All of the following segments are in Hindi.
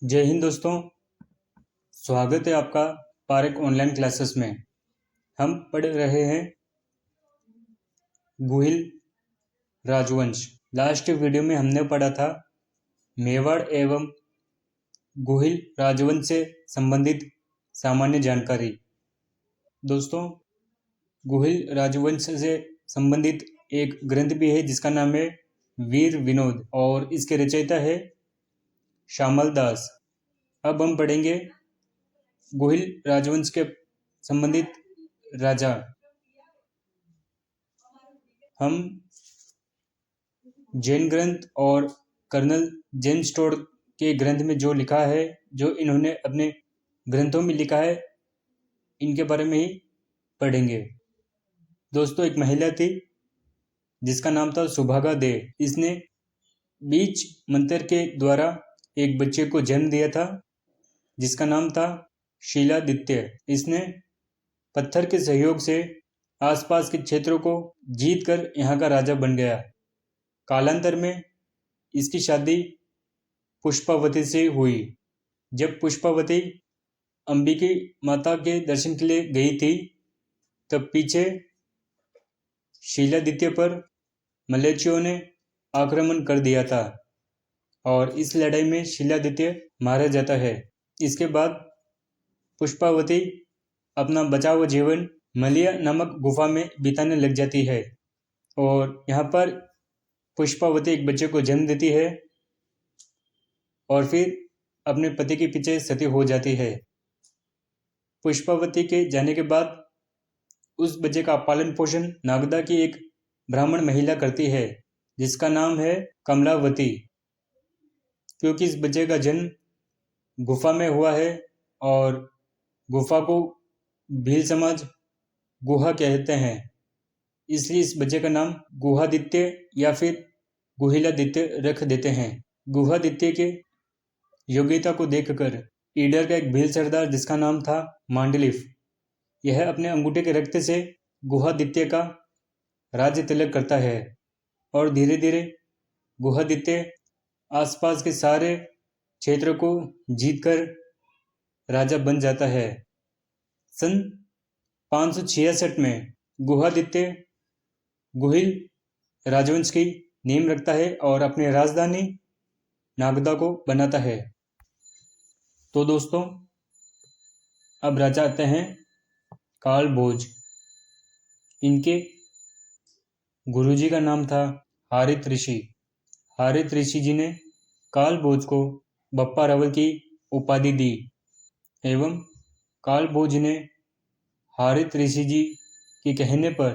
जय हिंद दोस्तों। स्वागत है आपका पारक ऑनलाइन क्लासेस में। हम पढ़ रहे हैं गुहिल राजवंश। लास्ट वीडियो में हमने पढ़ा था मेवाड़ एवं गुहिल राजवंश से संबंधित सामान्य जानकारी। दोस्तों, गुहिल राजवंश से संबंधित एक ग्रंथ भी है जिसका नाम है वीर विनोद और इसके रचयिता है श्यामल दास। अब हम पढ़ेंगे गुहिल राजवंश के संबंधित राजा। हम जैन ग्रंथ और कर्नल जेन स्टोर के ग्रंथ में जो लिखा है, जो इन्होंने अपने ग्रंथों में लिखा है, इनके बारे में ही पढ़ेंगे। दोस्तों, एक महिला थी जिसका नाम था सुभागा दे। इसने बीज मंत्र के द्वारा एक बच्चे को जन्म दिया था जिसका नाम था शीलादित्य। इसने पत्थर के सहयोग से आसपास के क्षेत्रों को जीतकर यहाँ का राजा बन गया। कालांतर में इसकी शादी पुष्पावती से हुई। जब पुष्पावती अंबिका माता के दर्शन के लिए गई थी, तब पीछे शीलादित्य पर मलेच्छियों ने आक्रमण कर दिया था और इस लड़ाई में शीलादित्य मारा जाता है। इसके बाद पुष्पावती अपना बचा हुआ जीवन मलिया नामक गुफा में बिताने लग जाती है और यहाँ पर पुष्पावती एक बच्चे को जन्म देती है और फिर अपने पति के पीछे सती हो जाती है। पुष्पावती के जाने के बाद उस बच्चे का पालन पोषण नागदा की एक ब्राह्मण महिला करती है जिसका नाम है कमलावती। क्योंकि इस बच्चे का जन्म गुफा में हुआ है और गुफा को भील समाज गुहा कहते हैं, इसलिए इस बच्चे का नाम गुहादित्य या फिर गुहिलादित्य रख देते हैं। गुहादित्य के योग्यता को देखकर ईडर का एक भील सरदार जिसका नाम था मांडलिफ, यह अपने अंगूठे के रक्त से गुहादित्य का राज्य तिलक करता है और धीरे धीरे गुहादित्य आसपास के सारे क्षेत्र को जीतकर राजा बन जाता है। सन 566 में गुहादित्य गुहिल राजवंश की नींव रखता है और अपनी राजधानी नागदा को बनाता है। तो दोस्तों, अब राजा आते हैं कालभोज। इनके गुरुजी का नाम था हारित ऋषि। हारित ऋषि जी ने कालभोज को बप्पा रावल की उपाधि दी एवं कालभोज ने हारित ऋषि जी के कहने पर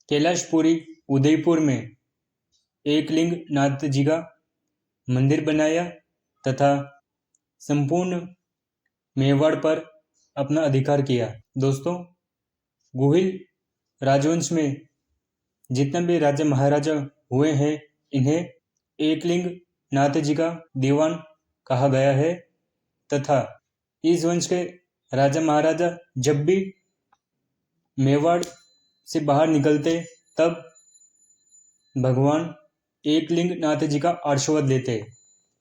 कैलाशपुरी उदयपुर में एकलिंग नाथ जी का मंदिर बनाया तथा संपूर्ण मेवाड़ पर अपना अधिकार किया। दोस्तों, गुहिल राजवंश में जितना भी राजा महाराजा हुए हैं, इन्हें एकलिंग नाथ जी का दीवान कहा गया है तथा इस वंश के राजा महाराजा जब भी मेवाड़ से बाहर निकलते तब भगवान एकलिंग नाथ जी का आशीर्वाद लेते,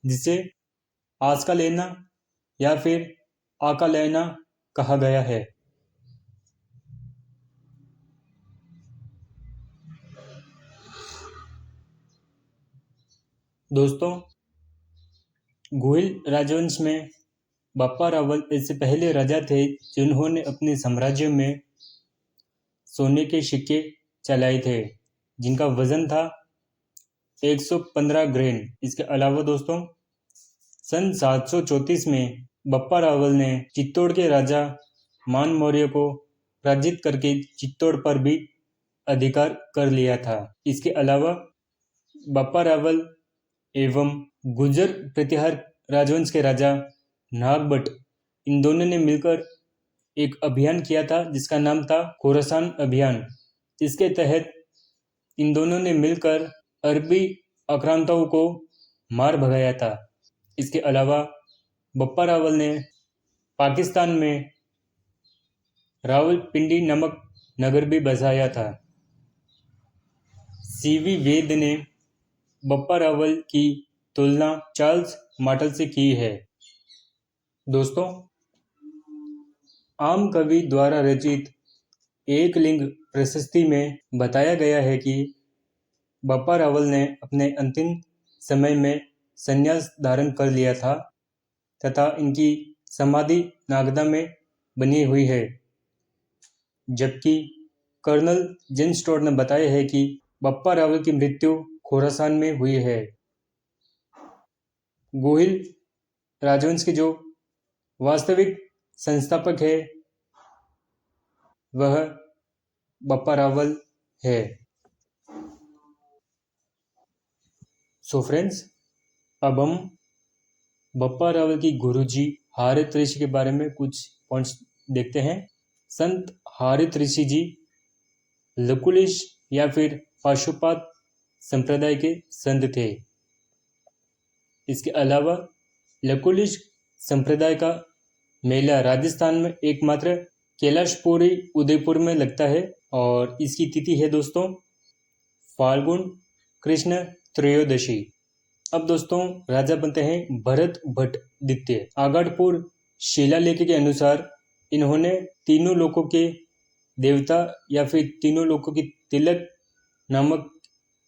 जिसे आस्का लेना या फिर आका लेना कहा गया है। दोस्तों, गुहिल राजवंश में बप्पा रावल ऐसे पहले राजा थे जिन्होंने अपने साम्राज्य में सोने के सिक्के चलाए थे जिनका वजन था 115 ग्रेन। इसके अलावा दोस्तों, सन 734 में बप्पा रावल ने चित्तौड़ के राजा मान मौर्य को पराजित करके चित्तौड़ पर भी अधिकार कर लिया था। इसके अलावा बप्पा रावल एवं गुर्जर प्रतिहार राजवंश के राजा नागभट्ट, इन दोनों ने मिलकर एक अभियान किया था जिसका नाम था खोरासान अभियान। इसके तहत इन दोनों ने मिलकर अरबी आक्रांताओं को मार भगाया था। इसके अलावा बप्पा रावल ने पाकिस्तान में रावलपिंडी नामक नगर भी बसाया था। सीवी वेद ने बप्पा रावल की तुलना चार्ल्स मार्टल से की है। दोस्तों, आम कवि द्वारा रचित एक लिंग प्रशस्ति में बताया गया है कि बप्पा रावल ने अपने अंतिम समय में संन्यास धारण कर लिया था तथा इनकी समाधि नागदा में बनी हुई है, जबकि कर्नल जेम्स स्टोर ने बताया है कि बप्पा रावल की मृत्यु खोरासान में हुई है। गोहिल राजवंश के जो वास्तविक संस्थापक है वह बप्पा रावल है। सो फ्रेंड्स, अब हम बप्पा रावल की गुरुजी हारित ऋषि के बारे में कुछ पॉइंट्स देखते हैं। संत हारित ऋषि जी लकुलिश या फिर पाशुपात संप्रदाय के संत थे। इसके अलावा लकुलिश संप्रदाय का मेला राजस्थान में एकमात्र कैलाशपुरी उदयपुर में लगता है और इसकी तिथि है दोस्तों फाल्गुन कृष्ण त्रयोदशी। अब दोस्तों राजा बनते हैं भरत भट्ट द्वितीय। आगड़पुर शिलालेख के अनुसार इन्होंने तीनों लोकों के देवता या फिर तीनों लोकों की तिलक नामक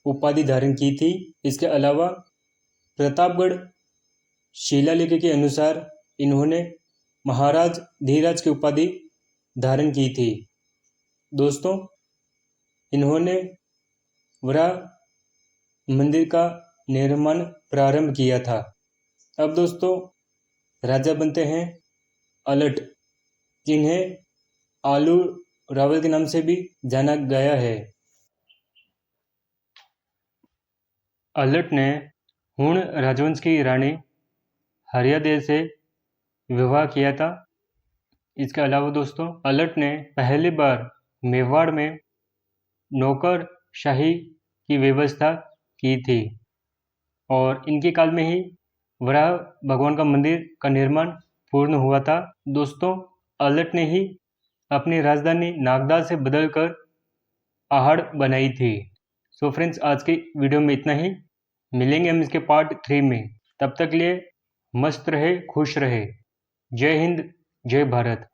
उपाधि धारण की थी। इसके अलावा प्रतापगढ़ शिलालेख के अनुसार इन्होंने महाराज धीराज की उपाधि धारण की थी। दोस्तों, इन्होंने वराह मंदिर का निर्माण प्रारंभ किया था। अब दोस्तों राजा बनते हैं अलट, जिन्हें आलू रावल के नाम से भी जाना गया है। अलट ने हुण राजवंश की रानी हरियादेव से विवाह किया था। इसके अलावा दोस्तों अलट ने पहली बार मेवाड़ में नौकरशाही की व्यवस्था की थी और इनके काल में ही वराह भगवान का मंदिर का निर्माण पूर्ण हुआ था। दोस्तों अलट ने ही अपनी राजधानी नागदा से बदलकर आहड़ बनाई थी। सो फ्रेंड्स, आज की वीडियो में इतना ही। मिलेंगे हम इसके पार्ट 3 में। तब तक लिए मस्त रहे, खुश रहे। जय हिंद, जय भारत।